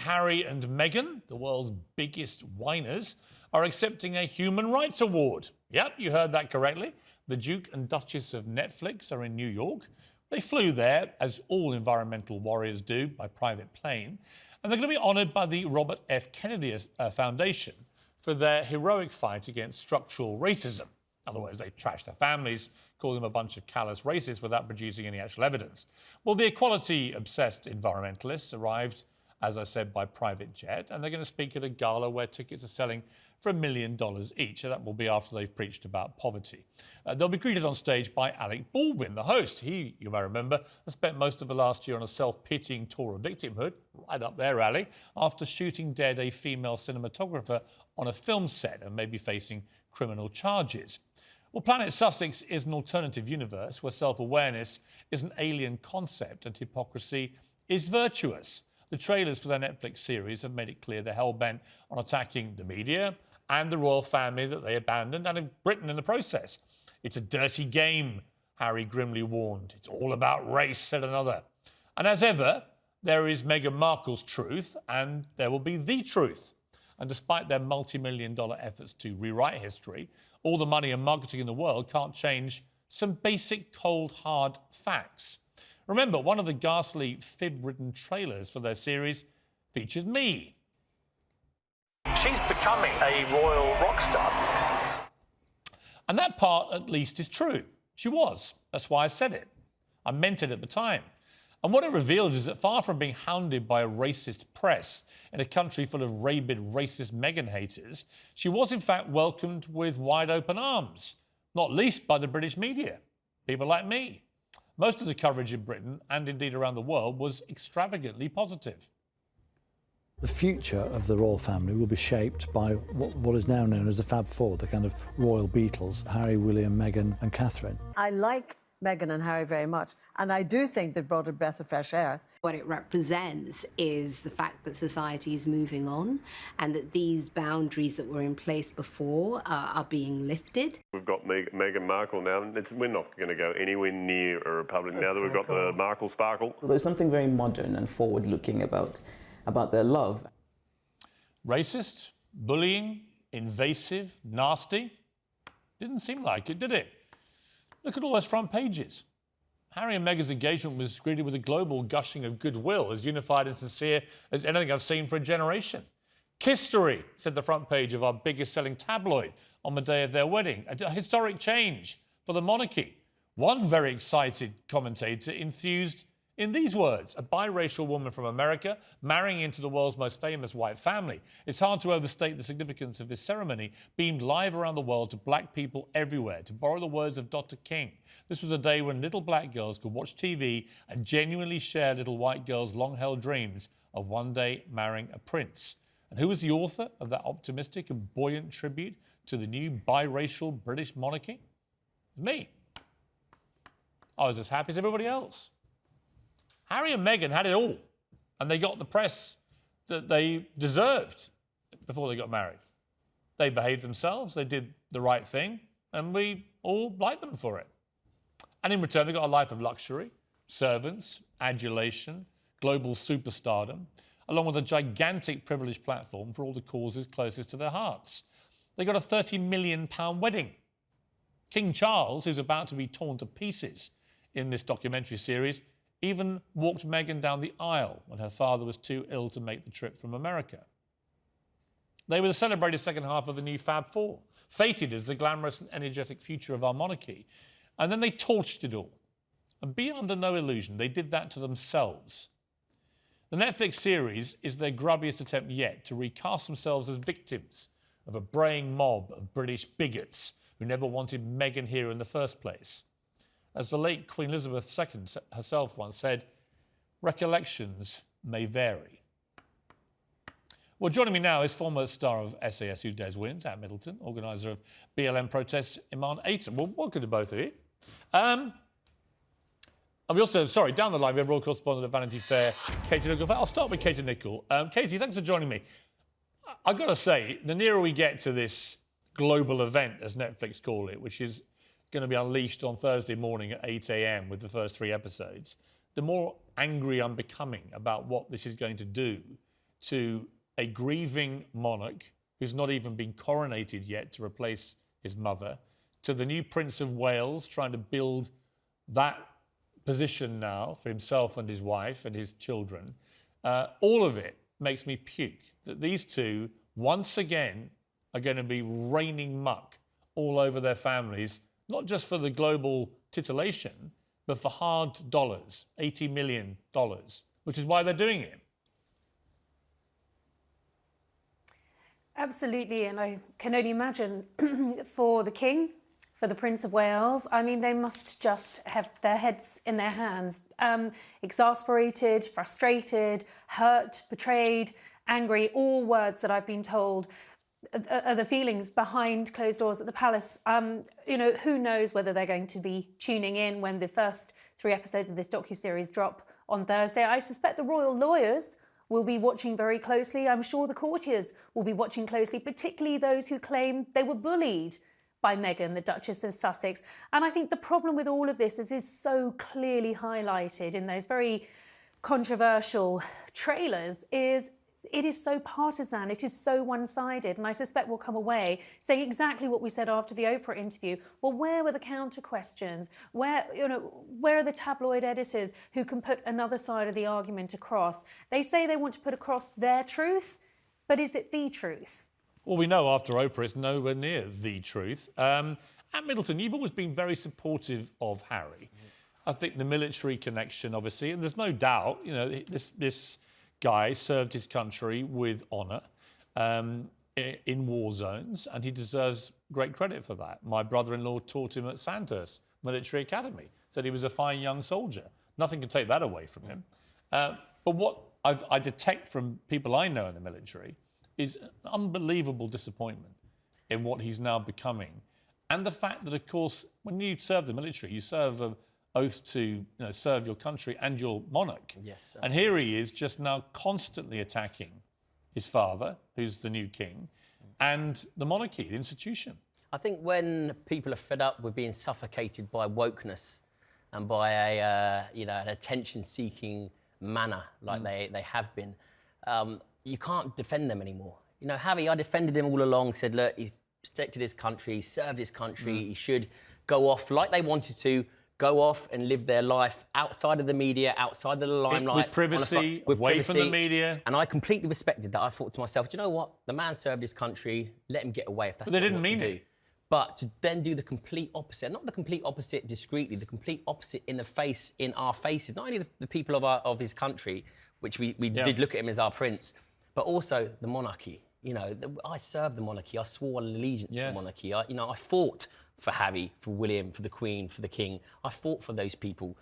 Harry and Meghan, the world's biggest whiners, are accepting a Human Rights Award. Yep, you heard that correctly. The Duke and Duchess of Netflix are in New York. They flew there, as all environmental warriors do, by private plane. And they're going to be honoured by the Robert F. Kennedy Foundation for their heroic fight against structural racism. In other words, they trash their families, call them a bunch of callous racists without producing any actual evidence. Well, the equality-obsessed environmentalists arrived, as I said, by private jet, and they're going to speak at a gala where tickets are selling for $1 million each. And that will be after they've preached about poverty. They'll be greeted on stage by Alec Baldwin, the host. He, you may remember, has spent most of the last year on a self-pitying tour of victimhood, right up there, Ali, after shooting dead a female cinematographer on a film set and may be facing criminal charges. Well, Planet Sussex is an alternative universe where self-awareness is an alien concept and hypocrisy is virtuous. The trailers for their Netflix series have made it clear they're hell-bent on attacking the media and the royal family that they abandoned, and Britain in the process. It's a dirty game, Harry grimly warned. It's all about race, said another. And as ever, there is Meghan Markle's truth, and there will be the truth. And despite their multi-million-dollar efforts to rewrite history, all the money and marketing in the world can't change some basic cold, hard facts. Remember, one of the ghastly fib-ridden trailers for their series featured me. She's becoming a royal rock star. And that part, at least, is true. She was. That's why I said it. I meant it at the time. And what it revealed is that far from being hounded by a racist press in a country full of rabid, racist Meghan haters, she was, in fact, welcomed with wide-open arms, not least by the British media, people like me. Most of the coverage in Britain, and indeed around the world, was extravagantly positive. The future of the royal family will be shaped by what is now known as the Fab Four, the kind of royal Beatles, Harry, William, Meghan and Catherine. I like Meghan and Harry very much, and I do think they brought a breath of fresh air. What it represents is the fact that society is moving on and that these boundaries that were in place before are being lifted. We've got Meghan Markle now, and we're not going to go anywhere near a republic now that we've got the Markle sparkle. There's something very modern and forward-looking about their love. Racist, bullying, invasive, nasty? Didn't seem like it, did it? Look at all those front pages. Harry and Meghan's engagement was greeted with a global gushing of goodwill, as unified and sincere as anything I've seen for a generation. History, said the front page of our biggest-selling tabloid on the day of their wedding. A historic change for the monarchy. One very excited commentator enthused in these words: a biracial woman from America marrying into the world's most famous white family. It's hard to overstate the significance of this ceremony, beamed live around the world to black people everywhere. To borrow the words of Dr. King, this was a day when little black girls could watch TV and genuinely share little white girls' long-held dreams of one day marrying a prince. And who was the author of that optimistic and buoyant tribute to the new biracial British monarchy? It was me. I was as happy as everybody else. Harry and Meghan had it all, and they got the press that they deserved before they got married. They behaved themselves, they did the right thing, and we all liked them for it. And in return, they got a life of luxury, servants, adulation, global superstardom, along with a gigantic privileged platform for all the causes closest to their hearts. They got a £30 million wedding. King Charles, who's about to be torn to pieces in this documentary series, even walked Meghan down the aisle when her father was too ill to make the trip from America. They were the celebrated second half of the new Fab Four, fated as the glamorous and energetic future of our monarchy. And then they torched it all. And be under no illusion, they did that to themselves. The Netflix series is their grubbiest attempt yet to recast themselves as victims of a braying mob of British bigots who never wanted Meghan here in the first place. As the late Queen Elizabeth II herself once said, recollections may vary. Well, joining me now is former star of SAS Who Dares Wins, at Middleton, organiser of BLM protests, Iman Aiton. Well, welcome to both of you. And we also, down the line, we have royal correspondent at Vanity Fair, Katie Nicholl. I'll start with Katie Nicholl. Katie, thanks for joining me. I've got to say, the nearer we get to this global event, as Netflix call it, which is going to be unleashed on Thursday morning at 8 a.m. with the first 3 episodes, the more angry I'm becoming about what this is going to do to a grieving monarch who's not even been coronated yet to replace his mother, to the new Prince of Wales trying to build that position now for himself and his wife and his children. All of it makes me puke that these two, once again, are going to be raining muck all over their families, not just for the global titillation, but for hard dollars, $80 million, which is why they're doing it. Absolutely, and I can only imagine for the King, for the Prince of Wales, I mean, they must just have their heads in their hands. Exasperated, frustrated, hurt, betrayed, angry, all words that I've been told are the feelings behind closed doors at the palace. You know, who knows whether they're going to be tuning in when the first 3 episodes of this docuseries drop on Thursday. I suspect the royal lawyers will be watching very closely. I'm sure the courtiers will be watching closely, particularly those who claim they were bullied by Meghan, the Duchess of Sussex. And I think the problem with all of this is so clearly highlighted in those very controversial trailers is it is so partisan, it is so one-sided, and I suspect we'll come away saying exactly what we said after the Oprah interview. Well, where were the counter questions? Where are the tabloid editors who can put another side of the argument across? They say they want to put across their truth, but is it the truth? Well, we know after Oprah it's nowhere near the truth. At Middleton, you've always been very supportive of Harry. I think the military connection, obviously, and there's no doubt, you know, this guy served his country with honour in war zones, and he deserves great credit for that. My brother-in-law taught him at Sandhurst Military Academy, said he was a fine young soldier. Nothing can take that away from him. But what I detect from people I know in the military is an unbelievable disappointment in what he's now becoming. And the fact that, of course, when you serve the military, you serve an oath to serve your country and your monarch. Yes. And here he is just now constantly attacking his father, who's the new king, and the monarchy, the institution. I think when people are fed up with being suffocated by wokeness and by an attention-seeking manner like they have been, you can't defend them anymore. You know, Harry, I defended him all along, said, look, he's protected his country, he served his country, he should go off like they wanted to, go off and live their life outside of the media, outside of the limelight. With privacy, away from the media. And I completely respected that. I thought to myself, do you know what? The man served his country, let him get away if that's what what he wants to do. But to then do the complete opposite, not the complete opposite discreetly, the complete opposite in our faces, not only the people of his country, which we did look at him as our prince, but also the monarchy. You know, I served the monarchy. I swore allegiance to the monarchy. I fought for Harry, for William, for the Queen, for the King. I fought for those people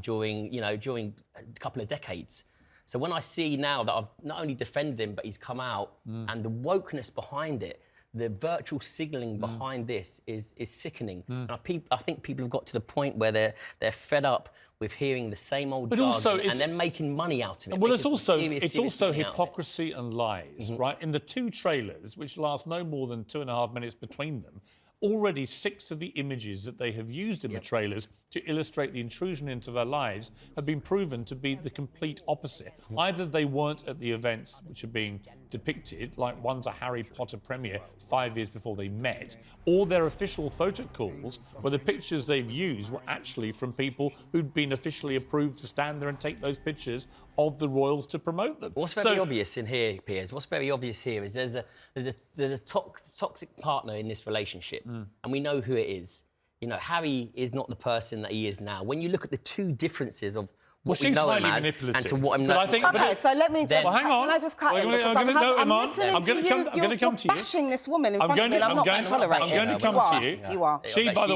during a couple of decades. So when I see now that I've not only defended him, but he's come out, and the wokeness behind it, the virtual signalling behind this is sickening. And I think people have got to the point where they're fed up with hearing the same old jargon and then making money out of it. Well, it's also hypocrisy and lies, right? In the 2 trailers, which last no more than 2.5 minutes between them, already 6 of the images that they have used in the trailers to illustrate the intrusion into their lives have been proven to be the complete opposite. Either they weren't at the events which are being depicted, like one's a Harry Potter premiere 5 years before they met, or their official photo calls where the pictures they've used were actually from people who'd been officially approved to stand there and take those pictures of the royals to promote them. What's very obvious in here, Piers, what's very obvious here is there's a toxic partner in this relationship, and we know who it is. You know, Harry is not the person that he is now. When you look at the 2 differences of what we know him as and to what I'm not... OK, so let me just... Well, hang on. Can I just cut in? Because I'm listening to you. You're bashing this woman in front of me, and I'm not going to tolerate it. I'm going to come to you. You are. She, by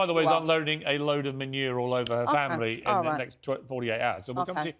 the way, is unloading a load of manure all over her family in the next 48 hours. So we'll come to you.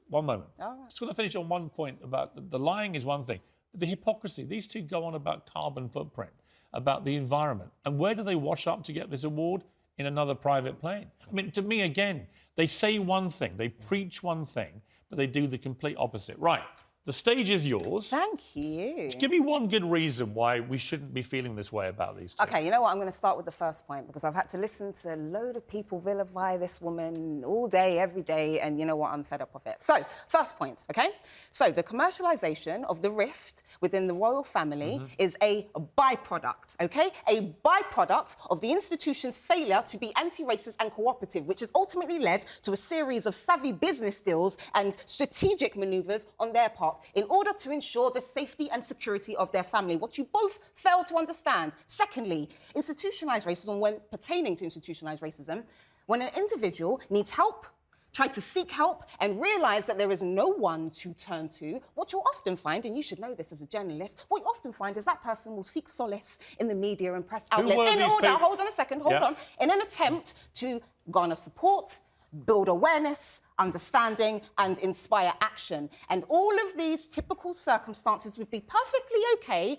One moment. Just want to finish on one point about the lying is one thing. But the hypocrisy, these 2 go on about carbon footprint, about the environment. And where do they wash up to get this award? In another private plane. I mean, to me, again, they say one thing, they preach one thing, but they do the complete opposite. Right, The stage is yours. Thank you. Give me one good reason why we shouldn't be feeling this way about these two. OK, you know what? I'm going to start with the first point because I've had to listen to a load of people vilify this woman all day, every day, and you know what? I'm fed up of it. So, first point, OK? So, the commercialisation of the rift within the royal family is a byproduct, OK? A byproduct of the institution's failure to be anti-racist and cooperative, which has ultimately led to a series of savvy business deals and strategic manoeuvres on their part in order to ensure the safety and security of their family, what you both fail to understand. Secondly, institutionalised racism, when pertaining to institutionalised racism, when an individual needs help, try to seek help and realise that there is no one to turn to, what you'll often find, and you should know this as a journalist, what you often find is that person will seek solace in the media and press outlets in order, hold on a second, hold on, in an attempt to garner support, build awareness, understanding and inspire action. And all of these typical circumstances would be perfectly OK,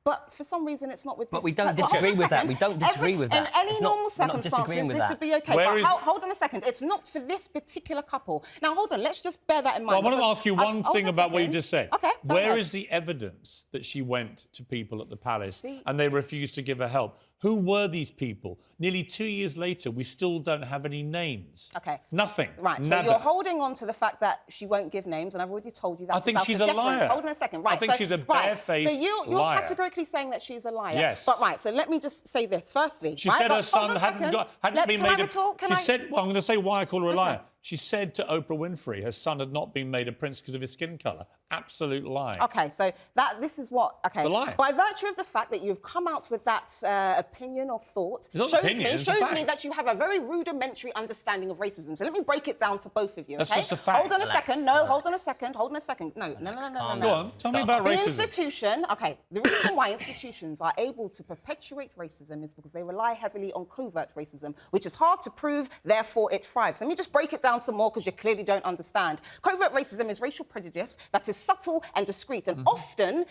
but for some reason it's not with this. But we don't disagree with that. We don't disagree with that. In any normal circumstances, this would be OK. But hold on a second. It's not for this particular couple. Now, hold on. Let's just bear that in mind. Well, I want to ask you one thing about what you just said. OK, Where is the evidence that she went to people at the palace and they refused to give her help? Who were these people? Nearly 2 years later, we still don't have any names. OK. Nothing. Right, so you're holding on to the fact that she won't give names, and I've already told you that. I think she's a liar. Hold on a second. Right, I think she's a barefaced liar. So you're liar. categorically saying that she's a liar. Yes. But right, so let me just say this firstly. She said her son hadn't been made a... She said, well, I'm going to say why I call her a liar. She said to Oprah Winfrey her son had not been made a prince because of his skin colour. Absolute lie. OK, so this is what... OK, the lie. By virtue of the fact that you've come out with that opinion or thought, shows me that you have a very rudimentary understanding of racism. So let me break it down to both of you, OK? That's just a fact. Hold on a second. No, hold on a second. Hold on a second. No. Go on, tell me about racism. The institution... OK, the reason why institutions are able to perpetuate racism is because they rely heavily on covert racism, which is hard to prove, therefore it thrives. Let me just break it down some more because you clearly don't understand. Covert racism is racial prejudice that is subtle and discreet and often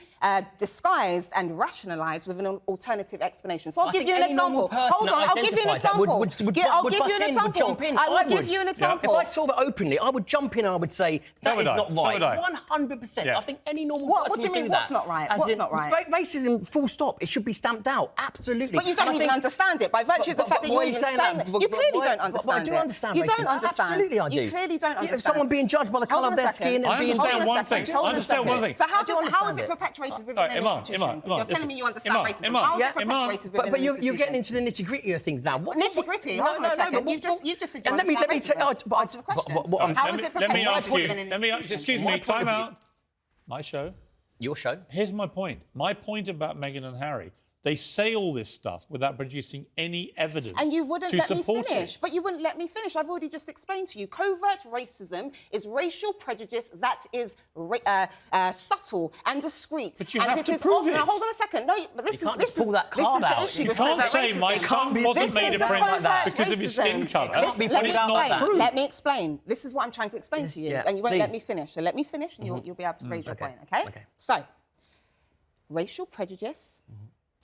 disguised and rationalised with an alternative explanation. So I'll give you an example. Hold on, I'll give you an example. I'll give you an example. I will give you an example. If I saw that openly, I would jump in and I would say, that is not right. 100%. I think any normal person What do you mean, what's not right? What's not right? Racism, full stop. It should be stamped out. Absolutely. But you don't even understand it by virtue of the fact that you're even saying that. You clearly don't understand it. I do understand racism. You don't understand. Absolutely, I do. You clearly don't understand. If someone being judged by the colour of their skin and being... I understand one thing. So how is it perpetuated within an institution? You're telling me you understand racism. How is it perpetuated within an institution? But you're getting into the nitty-gritty of things now. Nitty-gritty? Hold on a second. You've just said you understand racism. Answer the question. How is it perpetuated within an institution? Excuse me, time out. My show. Your show. Here's my point. My point about Meghan and Harry. They say all this stuff without producing any evidence and you wouldn't let me finish. it. But you wouldn't let me finish. I've already just explained to you. Covert racism is racial prejudice that is subtle and discreet. But you have to prove it. Now, hold on a second. No, but this is the issue. You can't say my son wasn't made a prince because of his skin colour. Let me explain. This is what I'm trying to explain to you, and you won't let me finish. So let me finish, and you'll be able to raise your point, OK? So, racial prejudice...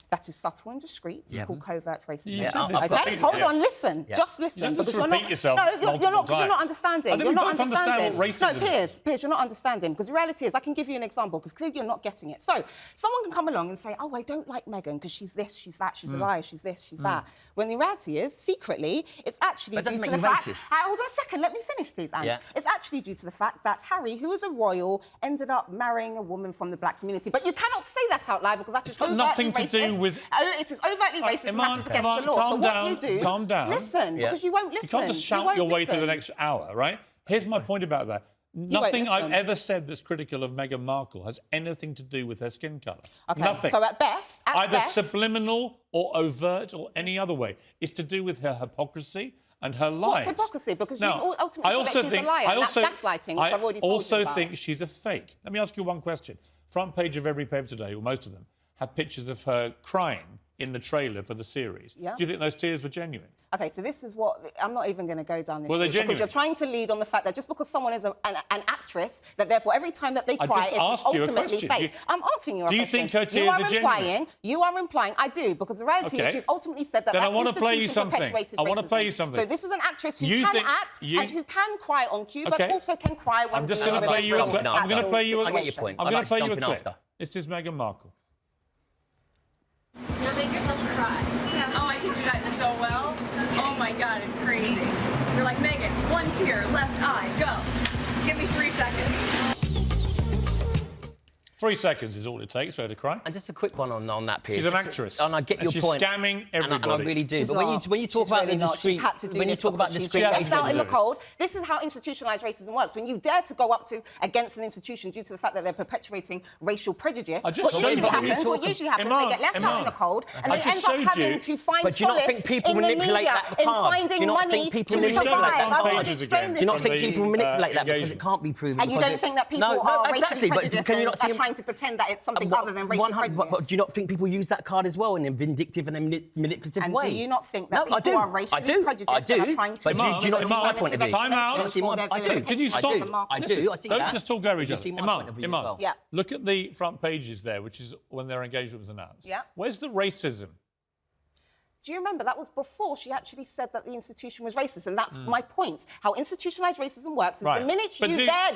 that is subtle and discreet. It's called covert racism. OK? Hold on, listen. Just listen. Just repeat yourself. No, you're not understanding. You're not understanding. No, Piers, you're not understanding. Because the reality is, I can give you an example, because clearly you're not getting it. So, someone can come along and say, oh, I don't like Meghan because she's this, she's that, she's a liar, she's this, she's that. When the reality is, secretly, it's actually due to the fact... Hold on a second, let me finish, please, Ange. It's actually due to the fact that Harry, who is a royal, ended up marrying a woman from the black community. But you cannot say that out loud because that is nothing to do with... It is overtly racist and that is against the law. So what you do... Calm down. Listen, because you won't listen. You can't just shout your way through the next hour, right? Here's my point about that. Nothing I've ever said that's critical of Meghan Markle has anything to do with her skin colour. OK, nothing. So at best... Either subliminal or overt or any other way. It's to do with her hypocrisy and her lies. What's hypocrisy? Because you ultimately said that she's a liar, and that's gaslighting, which I've already told you about. I also think she's a fake. Let me ask you one question. Front page of every paper today, or most of them, have pictures of her crying in the trailer for the series. Yeah. Do you think those tears were genuine? Okay, so this is what... I'm not even going to go down this Well, they're route genuine. because you're trying to lead on the fact that just because someone is an actress, that therefore every time that they cry, just it's asked you a ultimately question. fake. I'm answering you a Do you question. think her tears are genuine? You are implying, I do, because the reality Okay. is she's ultimately said that Then I that wanna play you institution something. perpetuated I wanna racism. play you something. So this is an actress who You can think- act and who can cry on cue, Okay. but also can cry when I'm just dealing going to with play you a real clip. I'm going to actual play you a I get your point. I'm I'd going like to play to you a jump in clip. after. This is Meghan Markle. Now make yourself cry. Yeah. Oh, I can do that so well. Oh my God, it's crazy. You're like, Meghan, 1 tear, left eye, go. Give me 3 seconds. 3 seconds is all it takes for her to cry. And just a quick one on that, Piers. She's an actress. And I get your she's point. scamming everybody. And I really do. She's but when you talk She's about really the not. discreet... She's had to do when you this talk about because she's discreet... been left out in the do. cold. This is how institutionalised racism works. When you dare to go up to against an institution due to the fact that they're perpetuating racial prejudice, I just what showed usually you. happens, Imam, they get left out in the cold and I they just end up showed having you. to find But do you not solace think people in the manipulate media, that in card? Do you finding not money think people to manipulate survive. that I've card? already explained Do this you not to think you. people manipulate that because it engagement. can't be proven? And you because don't think that people No, are exactly, racially but prejudiced can you and not see are trying to pretend that it's something other than racial prejudice? But do you not think people use that card as well in a vindictive and a manipulative And way? do you not think that No, I people do. are racially I do. prejudiced I and do. are trying to... But do you not see my point of view? Time out. I do. Can you stop? I do. I see Don't that. just talk over each You other. see my point of view as well. Yeah. Look at the front pages there, which is when their engagement was announced. Yeah. Where's the racism? Do you remember that was before she actually said that the institution was racist? And that's my point. How institutionalised racism works is Right. the minute But you do- dare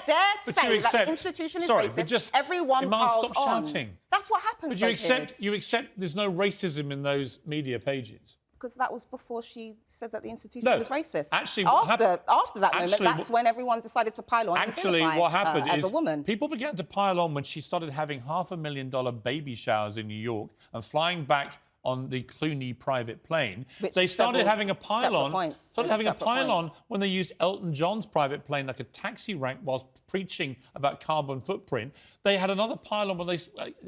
but say you that the accept- institution is Sorry, but racist, just- everyone Imam, piles stop on. shouting. That's what happens. But you accept there's no racism in those media pages. Because that was before she said that the institution No, was racist. actually, what after that Actually, moment, that's when everyone decided to pile on. Actually, and vilify, what happened as is a woman. people began to pile on when she started having $500,000 baby showers in New York and flying back on the Clooney private plane. Which They is started several having a pile-on. points. Started Those are having a separate pile-on points. when they used Elton John's private plane like a taxi rank whilst preaching about carbon footprint. They had another pile-on when they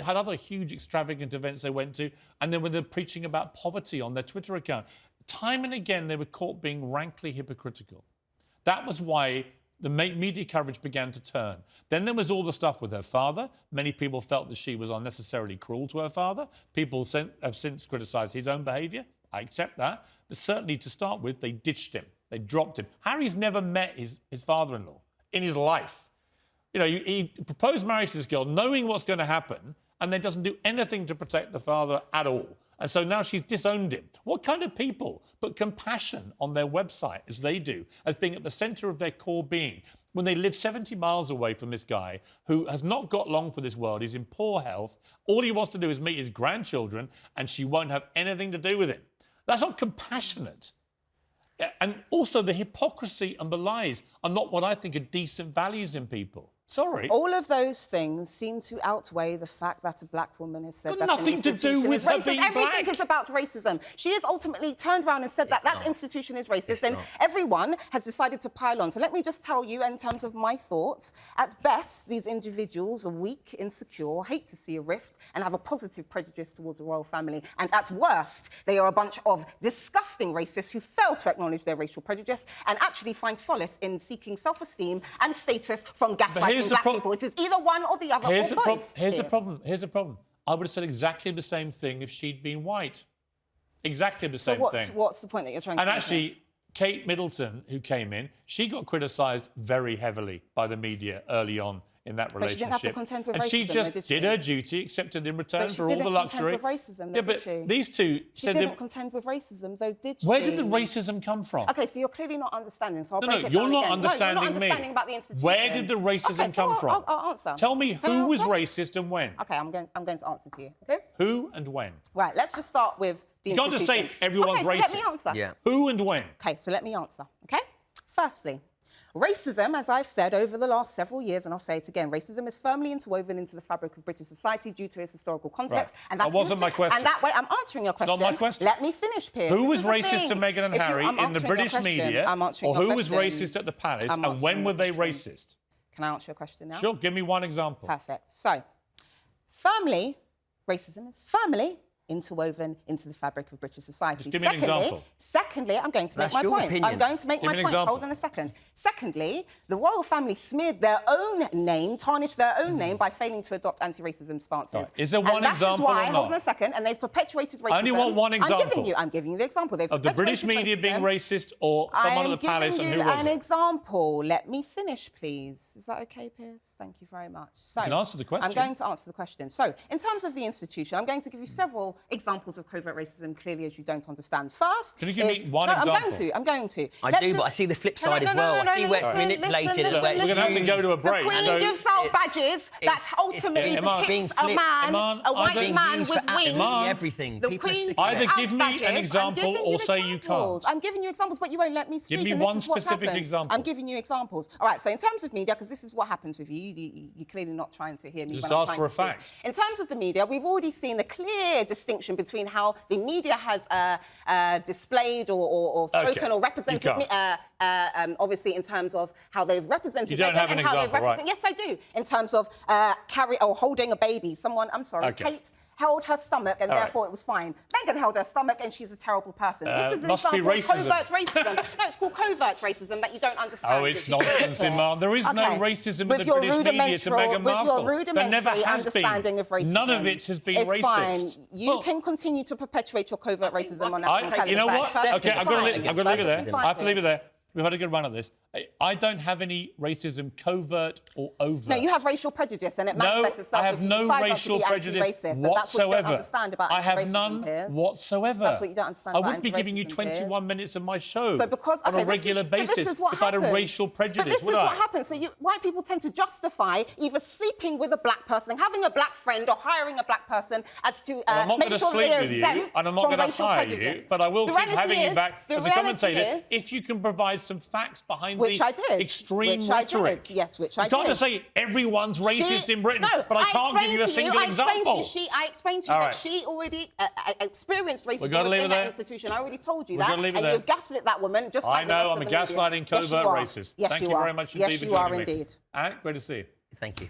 had other huge extravagant events they went to, and then when they're preaching about poverty on their Twitter account. Time and again, they were caught being rankly hypocritical. That was why the media coverage began to turn. Then there was all the stuff with her father. Many people felt that she was unnecessarily cruel to her father. People have since criticised his own behaviour. I accept that. But certainly, to start with, they ditched him. They dropped him. Harry's never met his father-in-law in his life. You know, he proposed marriage to this girl knowing what's going to happen and then doesn't do anything to protect the father at all. And so now she's disowned him. What kind of people put compassion on their website, as they do, as being at the centre of their core being, when they live 70 miles away from this guy who has not got long for this world, he's in poor health, all he wants to do is meet his grandchildren, and she won't have anything to do with it? That's not compassionate. And also the hypocrisy and the lies are not what I think are decent values in people. Sorry. All of those things seem to outweigh the fact that a black woman has said Got that nothing an to institution do with is her racist. being Everything black. is about racism. She has ultimately turned around and said that that institution is racist, and everyone has decided to pile on. So let me just tell you, in terms of my thoughts, at best, these individuals are weak, insecure, hate to see a rift, and have a positive prejudice towards the royal family. And at worst, they are a bunch of disgusting racists who fail to acknowledge their racial prejudice and actually find solace in seeking self-esteem and status from gaslighting black people. It is either one or the other or both. Here's the problem. I would have said exactly the same thing if she'd been white. Exactly the same thing. So what's the point that you're trying to And make? actually, Kate Middleton, who came in, she got criticised very heavily by the media early on in that relationship. But she didn't have to contend with and racism, she just did she? did her duty, accepted in return But she for all the didn't luxury. contend with racism, though, yeah, did but she? these two She said didn't contend with racism, though, did she? Where did the racism come from? OK, so you're clearly not understanding, so I'll break it you're down not again. understanding no, you're not me. understanding about the institution. Where did the racism come from? I'll answer. Tell me who was racist and when. OK, I'm going to answer to you. OK? Who and when? Right, let's just start with the You can't just say everyone's OK, so racist. let me answer. Yeah. Who and when? OK, so let me answer. OK? Firstly, racism, as I've said over the last several years, and I'll say it again, racism is firmly interwoven into the fabric of British society due to its historical context. Right. And that wasn't my question. And that way, I'm answering your question. Not my question. Let me finish, Piers. Who was This is the racist thing. to Meghan and If you- Harry I'm in the answering your British question. media? I'm answering Or your who was question. racist at the palace? I'm And when answering were your they question. racist? Can I answer your question now? Sure, give me one example. Perfect. So, firmly, racism is firmly interwoven into the fabric of British society. Just give me an example. Secondly, I'm going to make That's my your point. opinion. I'm going to make Give my me an point. example. Hold on a second. Secondly, the royal family smeared their own name, tarnished their own name by failing to adopt anti-racism stances. Right. Is there one and example that is why, or not? hold on a second, and they've perpetuated racism. I only want one example. I'm giving you the example. They've Of the British perpetuated media being racism. racist or someone at the palace, and who was I'm giving you an it? example. Let me finish, please. Is that OK, Piers? Thank you very much. So, You can answer the question. I'm going to answer the question. So, in terms of the institution, I'm going to give you several examples of covert racism, clearly, as you don't understand. First, Can you give me one example? I'm going to. I do, but I see the flip side as well. I see where it's manipulated and where it's We're going to have to go to a break. The Queen So- gives out badges that ultimately Iman, depicts being a man, Iman, a white either man used with for wings. absolutely everything. The People are Queen sick of Either it. give me an example or say you can't. I'm giving you examples, but you won't let me speak. me and this one is what's specific happened. example. I'm giving you examples. All right, so in terms of media, because this is what happens with you, you're clearly not trying to hear me. Just when I'm ask trying for a to speak. fact. In terms of the media, we've already seen the clear distinction between how the media has displayed or spoken or represented, obviously in terms of how they've represented You don't Meghan have an and how they've example, right? represented. Yes, I do. In terms of holding a baby. Kate held her stomach and therefore it was fine. Meghan held her stomach and she's a terrible person. This is an must be example of racism. covert racism. No, it's called covert racism that you don't understand. Oh, it's nonsense, Iman. There is no racism in With the your British media to Meghan Markle. With your There never rudimentary has understanding been. of racism. None of it has been it's racist. Fine. You Well, can continue to perpetuate your covert racism on national you know television. what? Okay, I've got to leave it there. Fine. I have to leave it there. We've had a good run at this. I don't have any racism, covert or overt. No, you have racial prejudice, and it manifests itself. I have if you no decide not to racial be prejudice anti-racist, and whatsoever. that's what you don't understand about I have anti-racism, none Piers. whatsoever. That's what you don't understand I about wouldn't be giving you anti-racism, 21 Piers. minutes of my show So because, on a regular basis but this is what if I had a happens. racial prejudice, But this would is I? what happens. So white people tend to justify either sleeping with a black person, having a black friend, or hiring a black person as to I'm not make going to sure that sleep they're with you, exempt and I'm not from going to racial hire prejudice. you, but I will The keep reality having you is- back the as a reality commentator is- if you can provide some facts behind Which the I did. extreme Which I rhetoric. did. Yes, which I You can't did. just say everyone's racist in Britain, No, but I can't give you a single example. I explained to you All that right. she already experienced racism gotta leave within it that there. institution. I already told you We've that. gotta leave it and there. you've gaslit that woman just I like the rest know, of I'm a the media. gaslighting Yes, you covert are. racist. Yes, Thank you you are. very much Yes, indeed you for are joining me. indeed. All right, great to see you. Thank you.